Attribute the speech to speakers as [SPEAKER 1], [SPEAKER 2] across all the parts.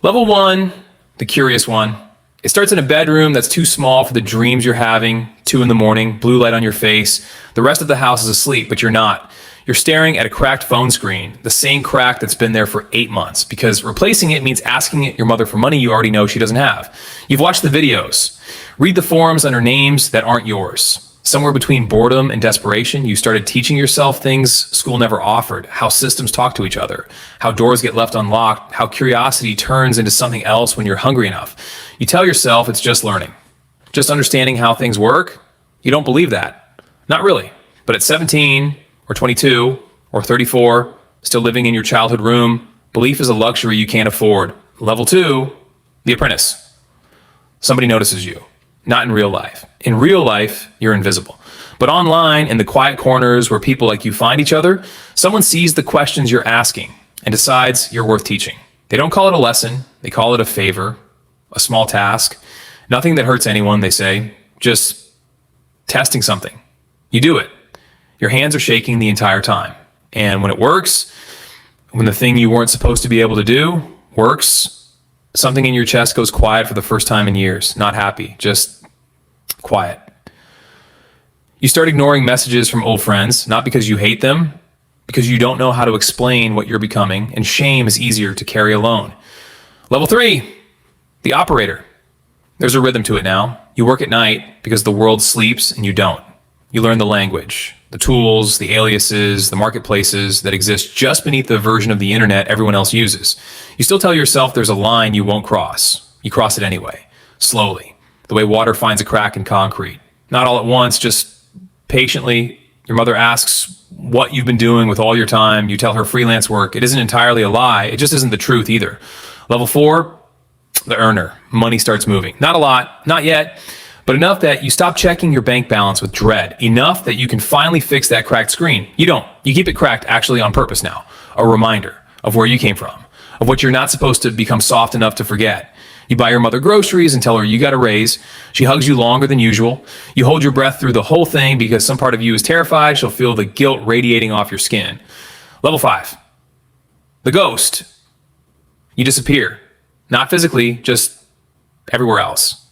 [SPEAKER 1] Level 1, the curious one. It starts in a bedroom that's too small for the dreams you're having, 2 in the morning, blue light on your face. The rest of the house is asleep, but you're not. You're staring at a cracked phone screen, the same crack that's been there for 8 months, because replacing it means asking your mother for money you already know she doesn't have. You've watched the videos. Read the forums under names that aren't yours. Somewhere between boredom and desperation, you started teaching yourself things school never offered, how systems talk to each other, how doors get left unlocked, how curiosity turns into something else when you're hungry enough. You tell yourself it's just learning, just understanding how things work. You don't believe that. Not really. But at 17 or 22 or 34, still living in your childhood room, belief is a luxury you can't afford. Level 2, the apprentice. Somebody notices you. Not in real life. In real life, you're invisible. But online, in the quiet corners where people like you find each other, someone sees the questions you're asking and decides you're worth teaching. They don't call it a lesson. They call it a favor, a small task. Nothing that hurts anyone, they say. Just testing something. You do it. Your hands are shaking the entire time. And when it works, when the thing you weren't supposed to be able to do works, something in your chest goes quiet for the first time in years. Not happy, just quiet. You start ignoring messages from old friends, not because you hate them, because you don't know how to explain what you're becoming, and shame is easier to carry alone. Level 3, the operator. There's a rhythm to it now. You work at night because the world sleeps and you don't. You learn the language, the tools, the aliases, the marketplaces that exist just beneath the version of the internet everyone else uses. You still tell yourself there's a line you won't cross. You cross it anyway, slowly, the way water finds a crack in concrete. Not all at once, just patiently. Your mother asks what you've been doing with all your time. You tell her freelance work. It isn't entirely a lie. It just isn't the truth either. Level 4, the earner. Money starts moving. Not a lot, not yet, but enough that you stop checking your bank balance with dread. Enough that you can finally fix that cracked screen. You don't. You keep it cracked actually on purpose now. A reminder of where you came from, of what you're not supposed to become soft enough to forget. You buy your mother groceries and tell her you got a raise. She hugs you longer than usual. You hold your breath through the whole thing because some part of you is terrified she'll feel the guilt radiating off your skin. Level 5, the ghost. You disappear. Not physically, just everywhere else.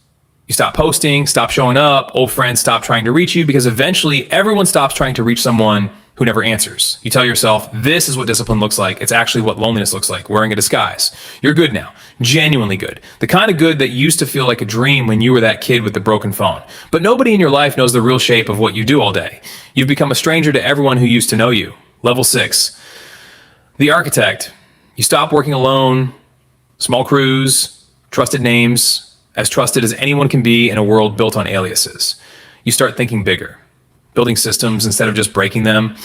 [SPEAKER 1] You stop posting, stop showing up, old friends stop trying to reach you because eventually everyone stops trying to reach someone who never answers. You tell yourself, this is what discipline looks like. It's actually what loneliness looks like, wearing a disguise. You're good now, genuinely good. The kind of good that used to feel like a dream when you were that kid with the broken phone. But nobody in your life knows the real shape of what you do all day. You've become a stranger to everyone who used to know you. Level 6, the architect. You stop working alone, small crews, trusted names, as trusted as anyone can be in a world built on aliases. You start thinking bigger. Building systems instead of just breaking them.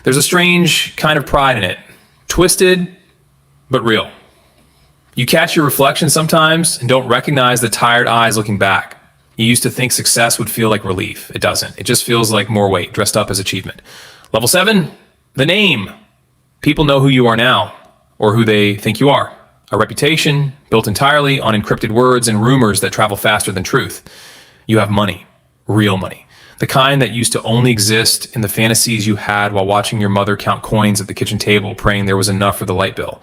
[SPEAKER 1] There's a strange kind of pride in it. Twisted, but real. You catch your reflection sometimes and don't recognize the tired eyes looking back. You used to think success would feel like relief. It doesn't. It just feels like more weight dressed up as achievement. Level 7, the name. People know who you are now, or who they think you are. A reputation built entirely on encrypted words and rumors that travel faster than truth. You have money, real money. The kind that used to only exist in the fantasies you had while watching your mother count coins at the kitchen table, praying there was enough for the light bill.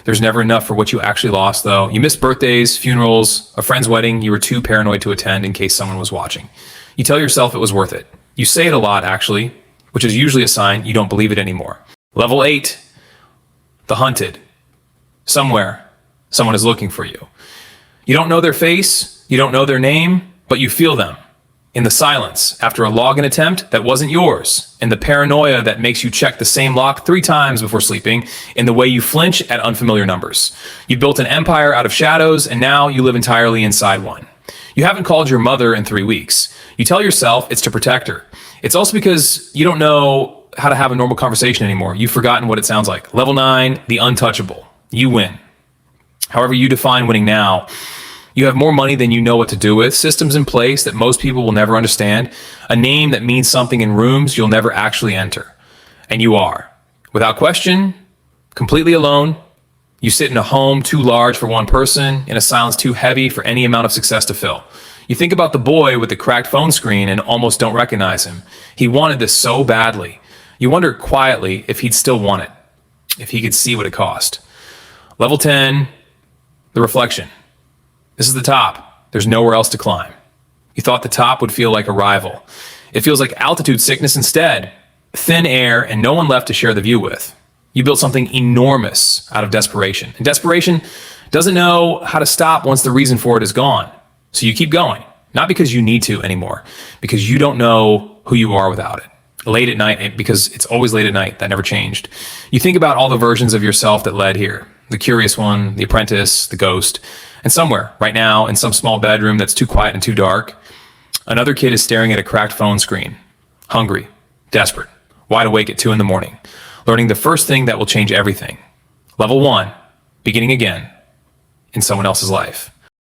[SPEAKER 1] There's never enough for what you actually lost, though. You missed birthdays, funerals, a friend's wedding you were too paranoid to attend in case someone was watching. You tell yourself it was worth it. You say it a lot, actually, which is usually a sign you don't believe it anymore. Level 8, the hunted. Somewhere, someone is looking for you. You don't know their face, you don't know their name, but you feel them. In the silence, after a login attempt that wasn't yours, in the paranoia that makes you check the same lock 3 times before sleeping, in the way you flinch at unfamiliar numbers. You built an empire out of shadows, and now you live entirely inside one. You haven't called your mother in 3 weeks. You tell yourself it's to protect her. It's also because you don't know how to have a normal conversation anymore. You've forgotten what it sounds like. Level 9, the untouchable. You win. However you define winning now. You have more money than you know what to do with, systems in place that most people will never understand, a name that means something in rooms you'll never actually enter. And you are, without question, completely alone. You sit in a home too large for one person, in a silence too heavy for any amount of success to fill. You think about the boy with the cracked phone screen and almost don't recognize him. He wanted this so badly. You wonder quietly if he'd still want it, if he could see what it cost. Level 10, The reflection. This is the top. There's nowhere else to climb. You thought the top would feel like a rival. It feels like altitude sickness instead. Thin air and no one left to share the view with. You built something enormous out of desperation. And desperation doesn't know how to stop once the reason for it is gone. So you keep going. Not because you need to anymore. Because you don't know who you are without it. Late at night, because it's always late at night. That never changed. You think about all the versions of yourself that led here. The curious one, the apprentice, the ghost. And somewhere, right now, in some small bedroom that's too quiet and too dark, another kid is staring at a cracked phone screen. Hungry. Desperate. Wide awake at 2 a.m. Learning the first thing that will change everything. Level 1. Beginning again. In someone else's life.